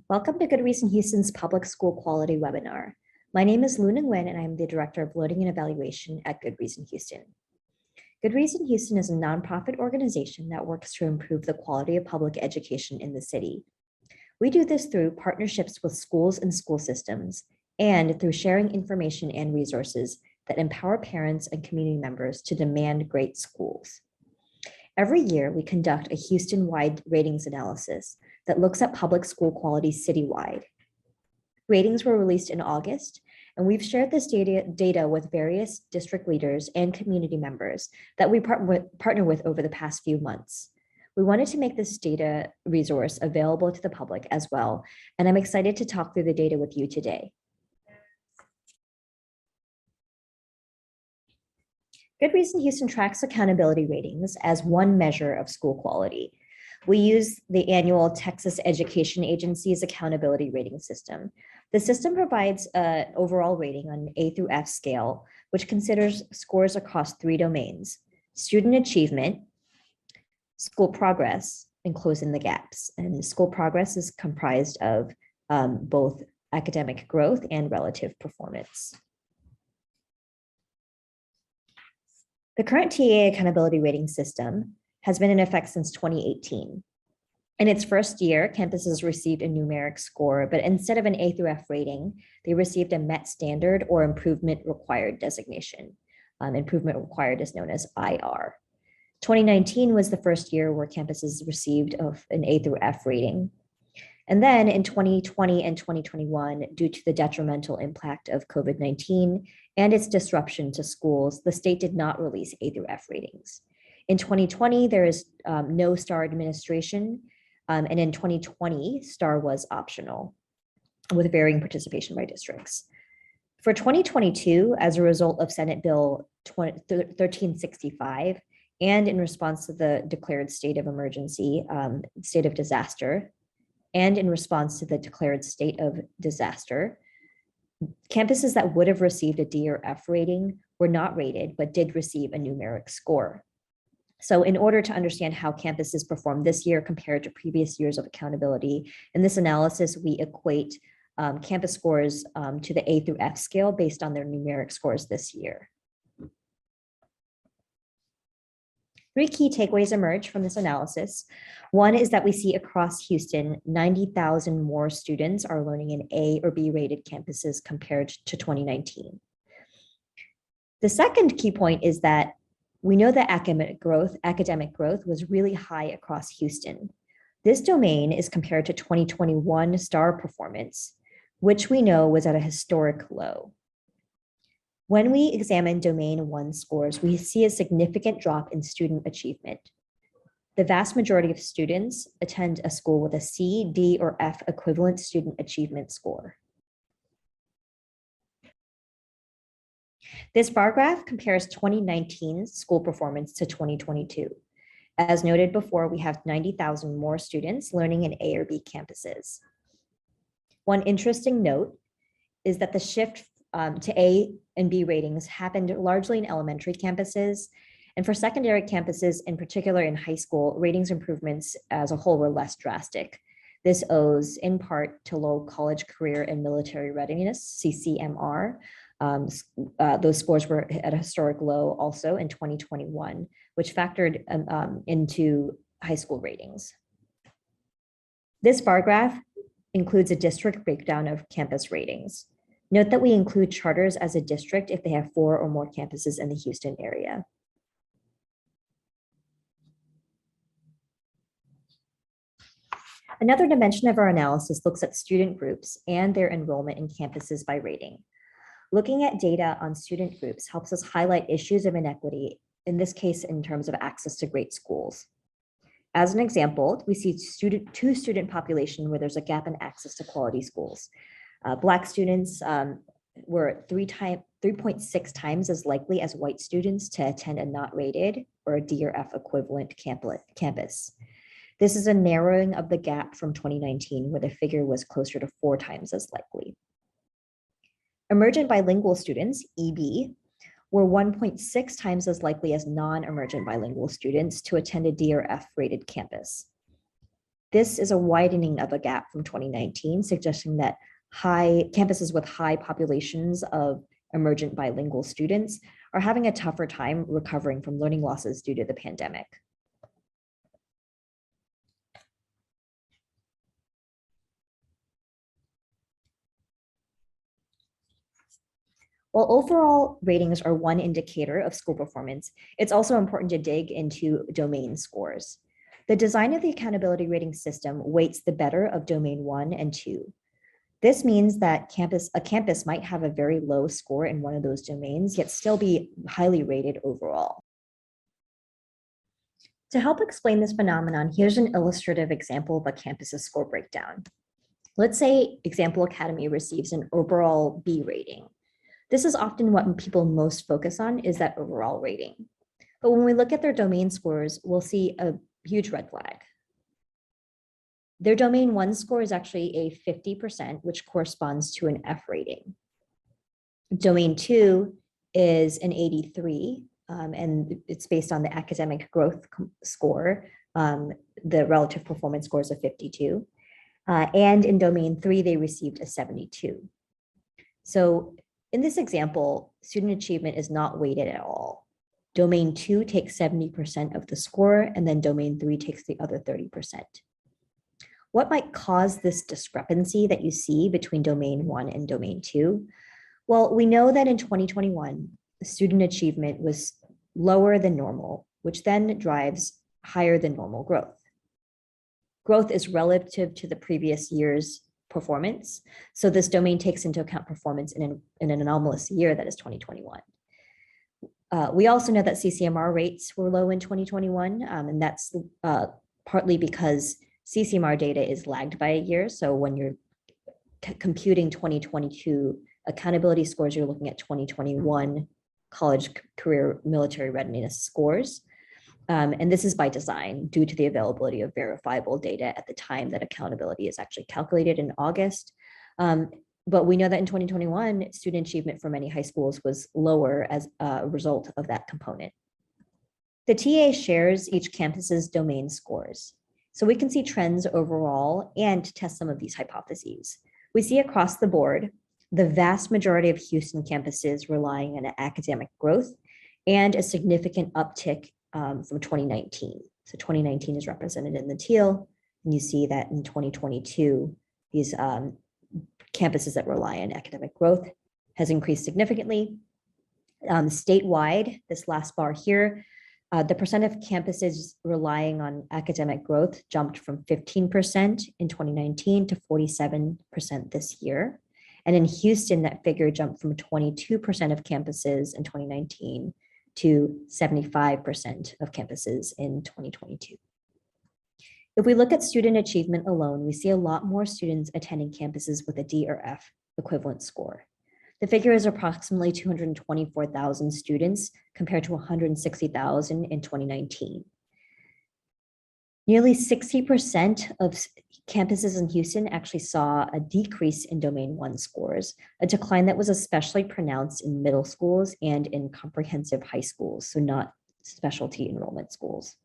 Welcome to Good Reason Houston's Public School Quality Webinar. My name is Nguyen, and I'm the Director of Learning and Evaluation at Good Reason Houston. Good Reason Houston is a nonprofit organization that works to improve the quality of public education in the city. We do this through partnerships with schools and school systems, and through sharing information and resources that empower parents and community members to demand great schools. Every year, we conduct a Houston-wide ratings analysis that looks at public school quality citywide. Ratings were released in August, and we've shared this data with various district leaders and community members that we partner with over the past few months. We wanted to make this data resource available to the public as well, and I'm excited to talk through the data with you today. Good Reason Houston tracks accountability ratings as one measure of school quality. We use the annual Texas Education Agency's accountability rating system. The system provides an overall rating on an A through F scale, which considers scores across three domains: student achievement, school progress, and closing the gaps. And school progress is comprised of both academic growth and relative performance. The current TAA accountability rating system has been in effect since 2018. In its first year, campuses received a numeric score, but instead of an A through F rating, they received a MET standard or improvement required designation. Improvement required is known as IR. 2019 was the first year where campuses received an A through F rating. And then in 2020 and 2021, due to the detrimental impact of COVID-19 and its disruption to schools, the state did not release A through F ratings. In 2020, there is no STAR administration, and in 2020, STAR was optional with varying participation by districts. For 2022, as a result of Senate Bill 1365, and in response to the declared state of emergency, state of disaster, and in response to the declared state of disaster, campuses that would have received a D or F rating were not rated, but did receive a numeric score. So in order to understand how campuses performed this year compared to previous years of accountability, in this analysis, we equate campus scores to the A through F scale based on their numeric scores this year. Three key takeaways emerge from this analysis. One is that we see across Houston, 90,000 more students are learning in A or B rated campuses compared to 2019. The second key point is that we know that academic growth was really high across Houston. This domain is compared to 2021 STAR performance, which we know was at a historic low. When we examine domain 1 scores, we see a significant drop in student achievement. The vast majority of students attend a school with a C, D, or F equivalent student achievement score. This bar graph compares 2019 school performance to 2022. As noted before, we have 90,000 more students learning in A or B campuses. One interesting note is that the shift to A and B ratings happened largely in elementary campuses. And for secondary campuses, in particular in high school, ratings improvements as a whole were less drastic. This owes in part to low college career and military readiness, CCMR. Those scores were at a historic low also in 2021, which factored into high school ratings. This bar graph includes a district breakdown of campus ratings. Note that we include charters as a district if they have 4 or more campuses in the Houston area. Another dimension of our analysis looks at student groups and their enrollment in campuses by rating. Looking at data on student groups helps us highlight issues of inequity, in this case, in terms of access to great schools. As an example, we see two student population where there's a gap in access to quality schools. Black students were 3.6 times as likely as white students to attend a not rated or a D or F equivalent campus. This is a narrowing of the gap from 2019, where the figure was closer to 4 times as likely. Emergent bilingual students, EB, were 1.6 times as likely as non-emergent bilingual students to attend a D or F rated campus. This is a widening of a gap from 2019, suggesting that campuses with high populations of emergent bilingual students are having a tougher time recovering from learning losses due to the pandemic. While overall ratings are one indicator of school performance, it's also important to dig into domain scores. The design of the accountability rating system weights the better of domain 1 and 2. This means that a campus might have a very low score in one of those domains, yet still be highly rated overall. To help explain this phenomenon, here's an illustrative example of a campus's score breakdown. Let's say Example Academy receives an overall B rating. This is often what people most focus on, is that overall rating. But when we look at their domain scores, we'll see a huge red flag. Their domain 1 score is actually a 50%, which corresponds to an F rating. Domain 2 is an 83, and it's based on the academic growth score. The relative performance score is a 52. And in domain 3, they received a 72. So in this example, student achievement is not weighted at all. Domain 2 takes 70% of the score, and then domain 3 takes the other 30%. What might cause this discrepancy that you see between domain 1 and domain 2? Well, we know that in 2021, student achievement was lower than normal, which then drives higher than normal growth. Growth is relative to the previous year's performance. So this domain takes into account performance in an anomalous year, that is 2021. We also know that CCMR rates were low in 2021, and that's partly because CCMR data is lagged by a year. So when you're computing 2022 accountability scores, you're looking at 2021 college, career, military readiness scores. And this is by design due to the availability of verifiable data at the time that accountability is actually calculated in August. But we know that in 2021, student achievement for many high schools was lower as a result of that component. The TA shares each campus's domain scores. So we can see trends overall and test some of these hypotheses. We see across the board, the vast majority of Houston campuses relying on academic growth and a significant uptick from 2019. So 2019 is represented in the teal, and you see that in 2022, these campuses that rely on academic growth has increased significantly. Statewide, this last bar here, the percent of campuses relying on academic growth jumped from 15% in 2019 to 47% this year. And in Houston, that figure jumped from 22% of campuses in 2019 to 75% of campuses in 2022. If we look at student achievement alone, we see a lot more students attending campuses with a D or F equivalent score. The figure is approximately 224,000 students compared to 160,000 in 2019. Nearly 60% of campuses in Houston actually saw a decrease in domain 1 scores, a decline that was especially pronounced in middle schools and in comprehensive high schools, so not specialty enrollment schools.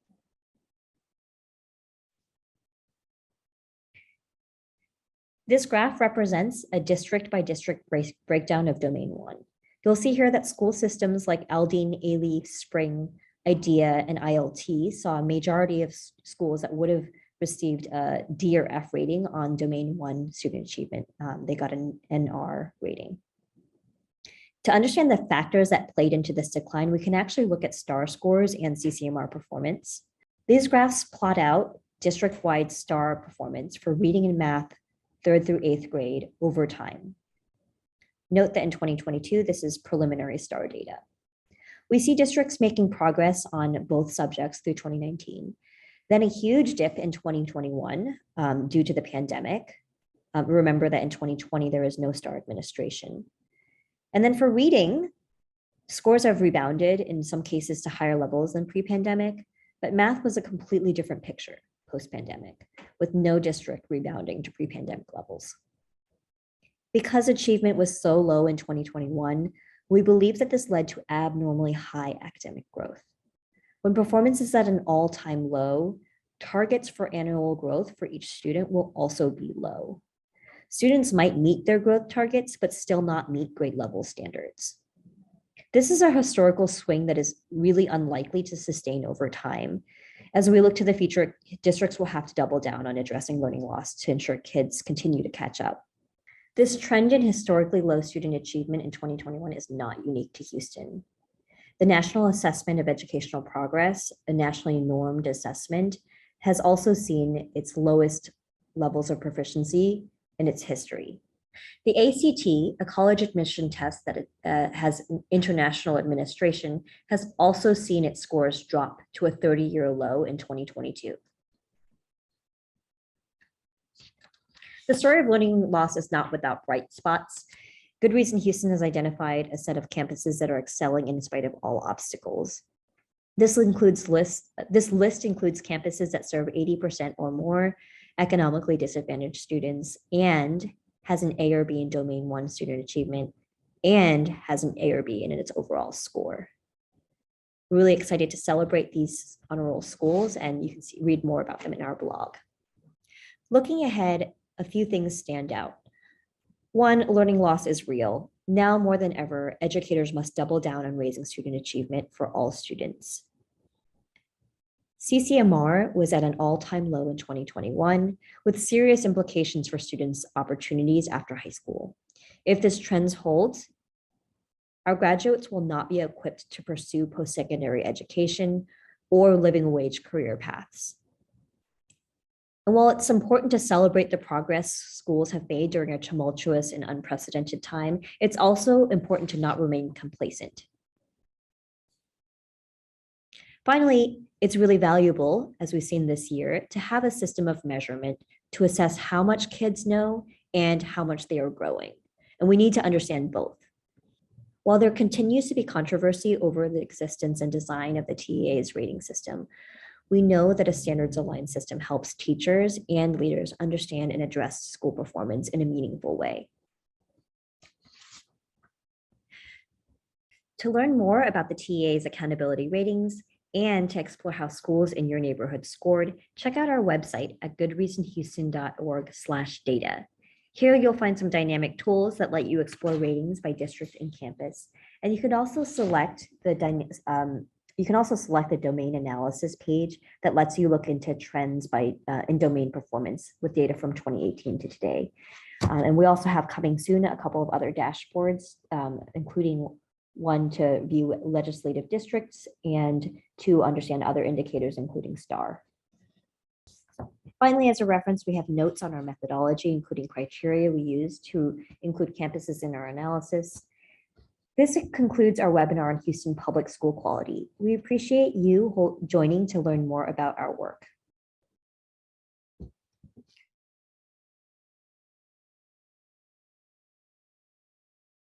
This graph represents a district by district breakdown of domain 1. You'll see here that school systems like Aldine, Alief, Spring, IDEA, and ILT saw a majority of schools that would have received a D or F rating on domain 1 student achievement. They got an NR rating. To understand the factors that played into this decline, we can actually look at STAR scores and CCMR performance. These graphs plot out district-wide STAR performance for reading and math 3rd through 8th grade over time. Note that in 2022, this is preliminary STAR data. We see districts making progress on both subjects through 2019, then a huge dip in 2021 due to the pandemic. Remember that in 2020, there is no STAR administration. And then for reading, scores have rebounded in some cases to higher levels than pre-pandemic, but math was a completely different picture post-pandemic, with no district rebounding to pre-pandemic levels. Because achievement was so low in 2021, we believe that this led to abnormally high academic growth. When performance is at an all-time low, targets for annual growth for each student will also be low. Students might meet their growth targets, but still not meet grade level standards. This is a historical swing that is really unlikely to sustain over time. As we look to the future, districts will have to double down on addressing learning loss to ensure kids continue to catch up. This trend in historically low student achievement in 2021 is not unique to Houston. The National Assessment of Educational Progress, a nationally normed assessment, has also seen its lowest levels of proficiency in its history. The ACT, a college admission test that has international administration, has also seen its scores drop to a 30-year low in 2022. The story of learning loss is not without bright spots. Good Reason Houston has identified a set of campuses that are excelling in spite of all obstacles. This list includes campuses that serve 80% or more economically disadvantaged students and has an A or B in Domain 1 student achievement and has an A or B in its overall score. We're really excited to celebrate these honor roll schools, and you can read more about them in our blog. Looking ahead, a few things stand out. One, learning loss is real. Now more than ever, educators must double down on raising student achievement for all students. CCMR was at an all-time low in 2021, with serious implications for students' opportunities after high school. If this trend holds, our graduates will not be equipped to pursue post-secondary education or living wage career paths. And while it's important to celebrate the progress schools have made during a tumultuous and unprecedented time, it's also important to not remain complacent. Finally, it's really valuable, as we've seen this year, to have a system of measurement to assess how much kids know and how much they are growing. And we need to understand both. While there continues to be controversy over the existence and design of the TEA's rating system, we know that a standards-aligned system helps teachers and leaders understand and address school performance in a meaningful way. To learn more about the TEA's accountability ratings and to explore how schools in your neighborhood scored, check out our website at goodreasonhouston.org/data. Here you'll find some dynamic tools that let you explore ratings by district and campus. And you can also select the domain analysis page that lets you look into trends in domain performance with data from 2018 to today. And we also have coming soon a couple of other dashboards, including one to view legislative districts and to understand other indicators, including STAR. Finally, as a reference, we have notes on our methodology, including criteria we use to include campuses in our analysis. This concludes our webinar on Houston public school quality. We appreciate you joining to learn more about our work.